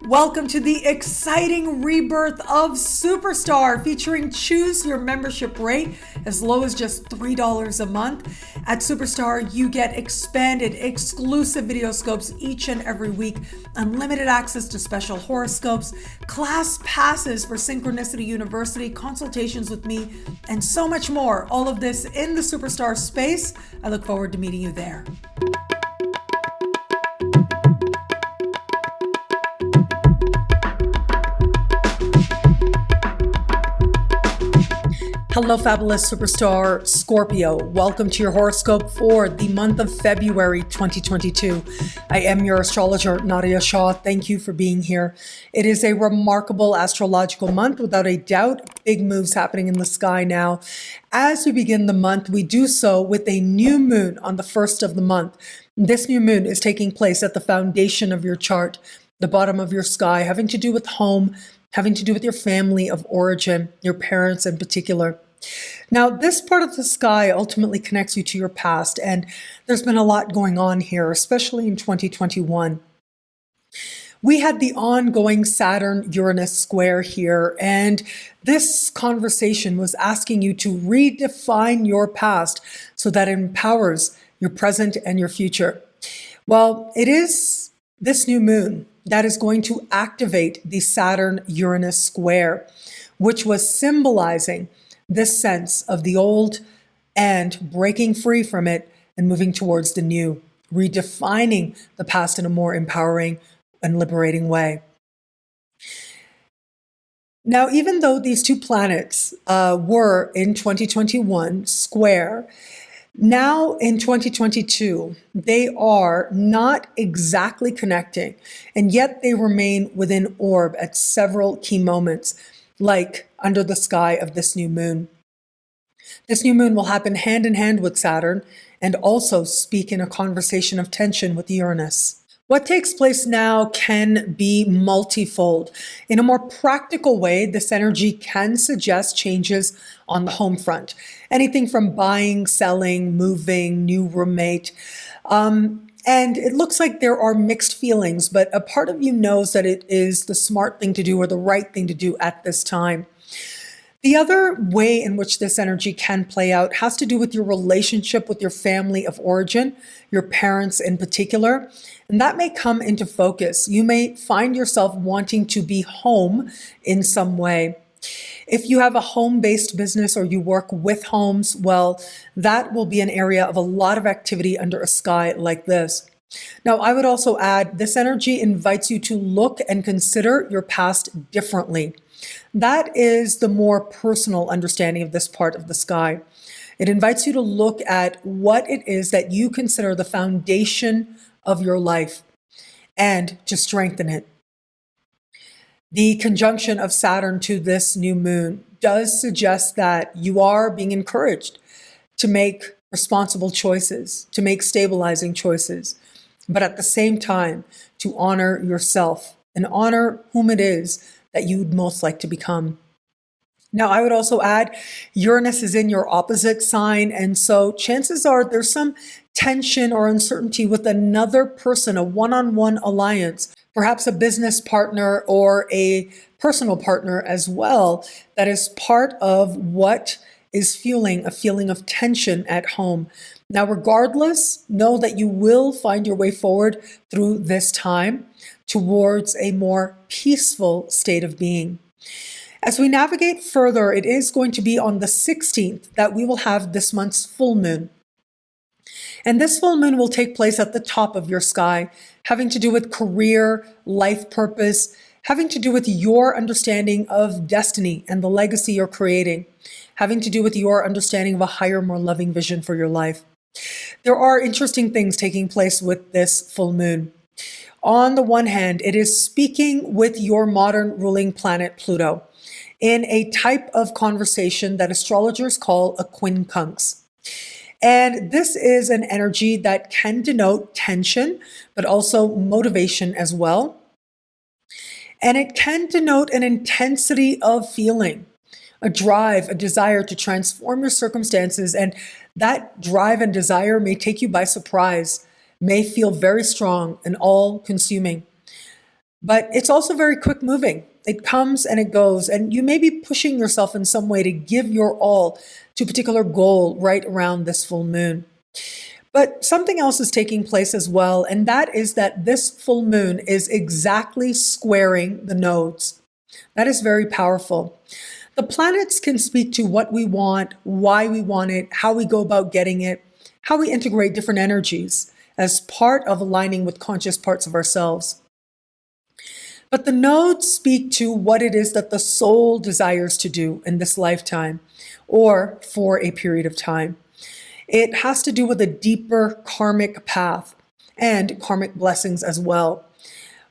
Welcome to the exciting rebirth of Superstar, featuring choose your membership rate as low as just $3 a month. At Superstar, you get expanded, exclusive video scopes each and every week, unlimited access to special horoscopes, class passes for Synchronicity University, consultations with me, and so much more. All of this in the Superstar space. I look forward to meeting you there. Hello, fabulous superstar Scorpio. Welcome to your horoscope for the month of February 2022. I am your astrologer, Nadiya Shah. Thank you for being here. It is a remarkable astrological month, without a doubt. Big moves happening in the sky now. As we begin the month, we do so with a new moon on the first of the month. This new moon is taking place at the foundation of your chart, the bottom of your sky, having to do with home, having to do with your family of origin, your parents in particular. Now, this part of the sky ultimately connects you to your past, and there's been a lot going on here, especially in 2021. We had the ongoing Saturn-Uranus square here, and this conversation was asking you to redefine your past so that it empowers your present and your future. Well, it is this new moon that is going to activate the Saturn-Uranus square, which was symbolizing this sense of the old and breaking free from it and moving towards the new, redefining the past in a more empowering and liberating way. Now, even though these two planets were in 2021 square, now in 2022, they are not exactly connecting, and yet they remain within orb at several key moments, like under the sky of this new moon. This new moon will happen hand in hand with Saturn and also speak in a conversation of tension with Uranus. What takes place now can be multifold. In a more practical way, this energy can suggest changes on the home front. Anything from buying, selling, moving, new roommate. And it looks like there are mixed feelings, but a part of you knows that it is the smart thing to do or the right thing to do at this time. The other way in which this energy can play out has to do with your relationship with your family of origin, your parents in particular, and that may come into focus. You may find yourself wanting to be home in some way. If you have a home-based business or you work with homes, well, that will be an area of a lot of activity under a sky like this. Now, I would also add, this energy invites you to look and consider your past differently. That is the more personal understanding of this part of the sky. It invites you to look at what it is that you consider the foundation of your life and to strengthen it. The conjunction of Saturn to this new moon does suggest that you are being encouraged to make responsible choices, to make stabilizing choices, but at the same time to honor yourself and honor whom it is that you'd most like to become. Now, I would also add, Uranus is in your opposite sign, and so chances are there's some tension or uncertainty with another person, a one-on-one alliance, perhaps a business partner or a personal partner as well, that is part of what is fueling a feeling of tension at home. Now, regardless, know that you will find your way forward through this time towards a more peaceful state of being. As we navigate further, it is going to be on the 16th that we will have this month's full moon. And this full moon will take place at the top of your sky, having to do with career, life purpose, having to do with your understanding of destiny and the legacy you're creating, having to do with your understanding of a higher, more loving vision for your life. There are interesting things taking place with this full moon. On the one hand, it is speaking with your modern ruling planet, Pluto, in a type of conversation that astrologers call a quincunx. And this is an energy that can denote tension, but also motivation as well. And it can denote an intensity of feeling, a drive, a desire to transform your circumstances. And that drive and desire may take you by surprise, may feel very strong and all-consuming. But it's also very quick moving. It comes and it goes, and you may be pushing yourself in some way to give your all to a particular goal right around this full moon. But something else is taking place as well, and that is that this full moon is exactly squaring the nodes. That is very powerful. The planets can speak to what we want, why we want it, how we go about getting it, how we integrate different energies as part of aligning with conscious parts of ourselves. But the nodes speak to what it is that the soul desires to do in this lifetime or for a period of time. It has to do with a deeper karmic path and karmic blessings as well.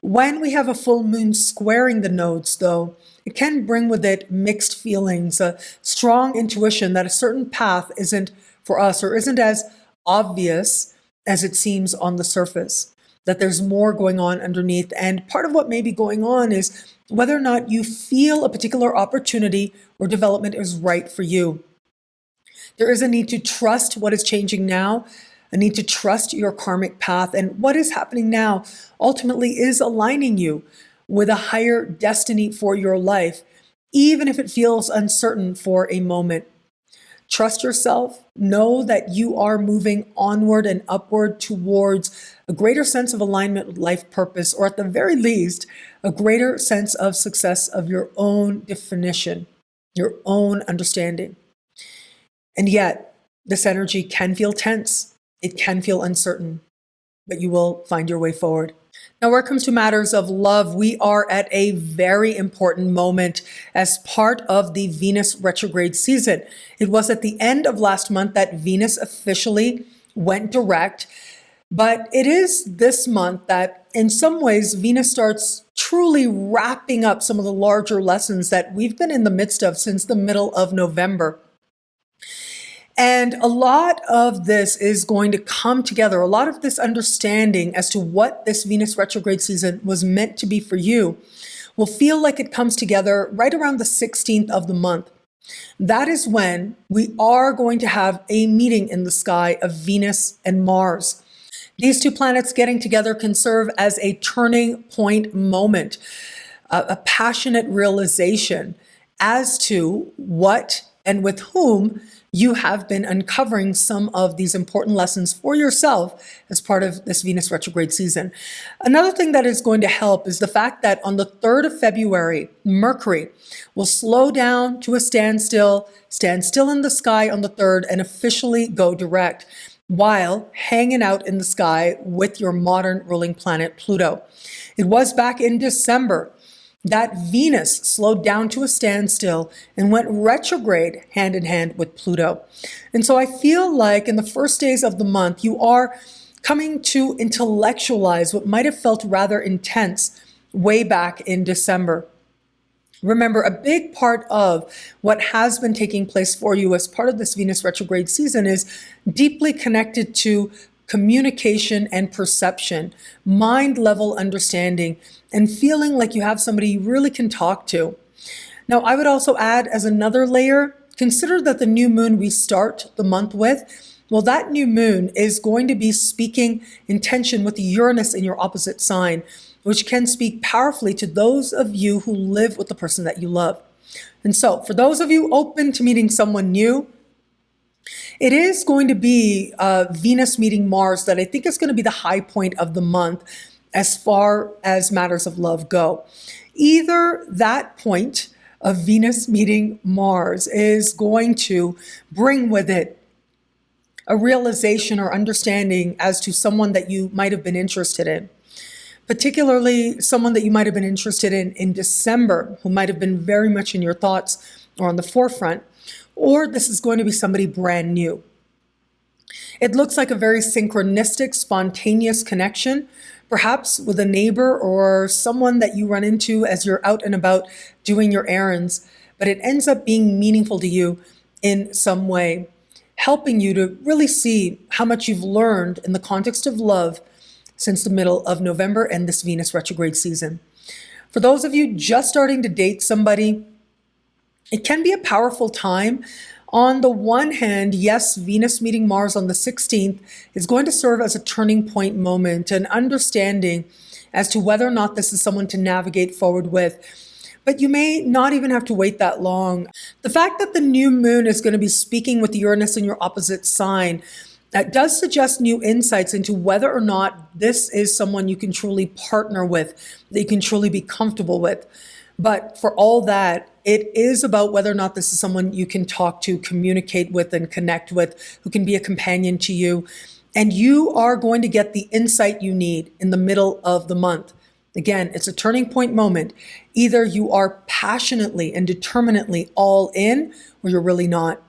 When we have a full moon squaring the nodes, though, it can bring with it mixed feelings, a strong intuition that a certain path isn't for us or isn't as obvious as it seems on the surface, that there's more going on underneath. And part of what may be going on is whether or not you feel a particular opportunity or development is right for you. There is a need to trust what is changing now, a need to trust your karmic path, and what is happening now ultimately is aligning you with a higher destiny for your life, even if it feels uncertain for a moment. Trust yourself. Know that you are moving onward and upward towards a greater sense of alignment with life purpose, or at the very least, a greater sense of success of your own definition, your own understanding. And yet, this energy can feel tense. It can feel uncertain, but you will find your way forward. Now, where it comes to matters of love, we are at a very important moment as part of the Venus retrograde season. It was at the end of last month that Venus officially went direct, but it is this month that in some ways Venus starts truly wrapping up some of the larger lessons that we've been in the midst of since the middle of November. And a lot of this is going to come together, a lot of this understanding as to what this Venus retrograde season was meant to be for you will feel like it comes together right around the 16th of the month. That is when we are going to have a meeting in the sky of Venus and Mars. These two planets getting together can serve as a turning point moment, a passionate realization as to what and with whom you have been uncovering some of these important lessons for yourself as part of this Venus retrograde season. Another thing that is going to help is the fact that on the 3rd of February, Mercury will slow down to a standstill, stand still in the sky on the 3rd, and officially go direct, while hanging out in the sky with your modern ruling planet, Pluto. It was back in December that Venus slowed down to a standstill and went retrograde hand in hand with Pluto. And so I feel like in the first days of the month, you are coming to intellectualize what might have felt rather intense way back in December. Remember, a big part of what has been taking place for you as part of this Venus retrograde season is deeply connected to communication and perception, mind level understanding, and feeling like you have somebody you really can talk to. Now, I would also add as another layer, consider that the new moon we start the month with, well, that new moon is going to be speaking in tension with Uranus in your opposite sign, which can speak powerfully to those of you who live with the person that you love. And so for those of you open to meeting someone new, it is going to be Venus meeting Mars that I think is going to be the high point of the month as far as matters of love go. Either that point of Venus meeting Mars is going to bring with it a realization or understanding as to someone that you might have been interested in, particularly someone that you might have been interested in December, who might have been very much in your thoughts or on the forefront, or this is going to be somebody brand new. It looks like a very synchronistic, spontaneous connection, perhaps with a neighbor or someone that you run into as you're out and about doing your errands, but it ends up being meaningful to you in some way, helping you to really see how much you've learned in the context of love since the middle of November and this Venus retrograde season. For those of you just starting to date somebody, it can be a powerful time. On the one hand, yes, Venus meeting Mars on the 16th is going to serve as a turning point moment, an understanding as to whether or not this is someone to navigate forward with. But you may not even have to wait that long. The fact that the new moon is going to be speaking with Uranus in your opposite sign, that does suggest new insights into whether or not this is someone you can truly partner with, that you can truly be comfortable with. But for all that, it is about whether or not this is someone you can talk to, communicate with, and connect with, who can be a companion to you. And you are going to get the insight you need in the middle of the month. Again, it's a turning point moment. Either you are passionately and determinedly all in, or you're really not.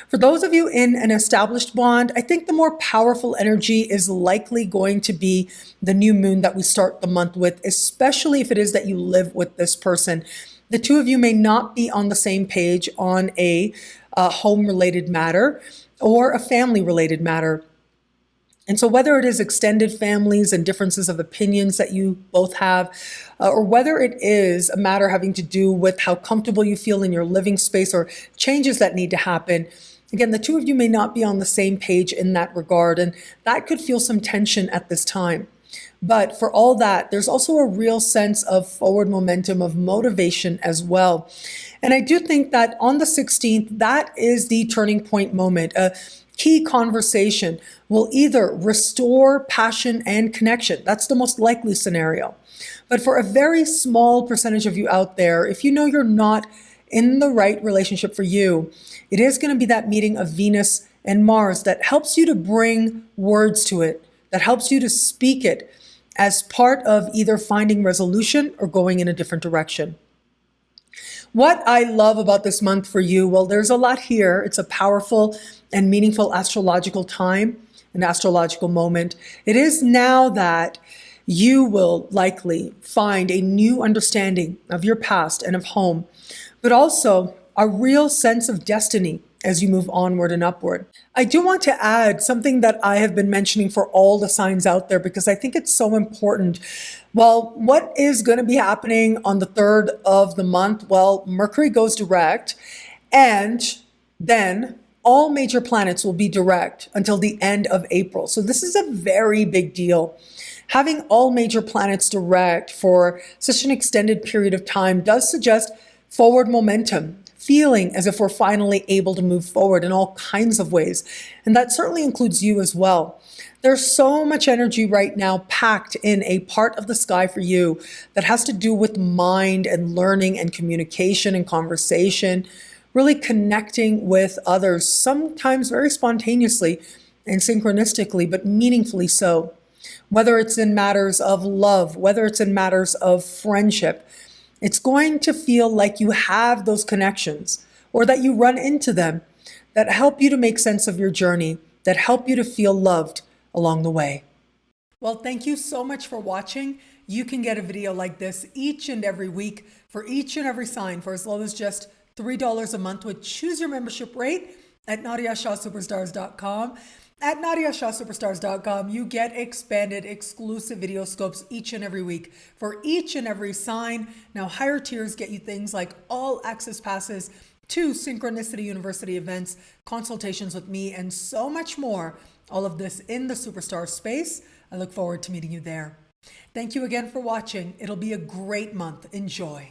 For those of you in an established bond, I think the more powerful energy is likely going to be the new moon that we start the month with, especially if it is that you live with this person. The two of you may not be on the same page on a home-related matter or a family-related matter. And so whether it is extended families and differences of opinions that you both have, or whether it is a matter having to do with how comfortable you feel in your living space or changes that need to happen, again, the two of you may not be on the same page in that regard, and that could feel some tension at this time. But for all that, there's also a real sense of forward momentum, of motivation as well. And I do think that on the 16th, that is the turning point moment. A key conversation will either restore passion and connection. That's the most likely scenario. But for a very small percentage of you out there, if you know you're not in the right relationship for you, it is going to be that meeting of Venus and Mars that helps you to bring words to it, that helps you to speak it as part of either finding resolution or going in a different direction. What I love about this month for you, well, there's a lot here. It's a powerful and meaningful astrological time, an astrological moment. It is now that you will likely find a new understanding of your past and of home, but also a real sense of destiny as you move onward and upward. I do want to add something that I have been mentioning for all the signs out there because I think it's so important. Well, what is going to be happening on the 3rd of the month? Well, Mercury goes direct, and then all major planets will be direct until the end of April. So this is a very big deal. Having all major planets direct for such an extended period of time does suggest forward momentum, feeling as if we're finally able to move forward in all kinds of ways. And that certainly includes you as well. There's so much energy right now packed in a part of the sky for you that has to do with mind and learning and communication and conversation, really connecting with others, sometimes very spontaneously and synchronistically, but meaningfully so. Whether it's in matters of love, whether it's in matters of friendship, it's going to feel like you have those connections or that you run into them that help you to make sense of your journey, that help you to feel loved along the way. Well, thank you so much for watching. You can get a video like this each and every week for each and every sign for as low as just $3 a month with choose your membership rate at NadiyaShahSuperstars.com. At NadiyaShahSuperstars.com, you get expanded exclusive video scopes each and every week for each and every sign. Now, higher tiers get you things like all access passes to Synchronicity University events, consultations with me, and so much more. All of this in the Superstar space. I look forward to meeting you there. Thank you again for watching. It'll be a great month. Enjoy.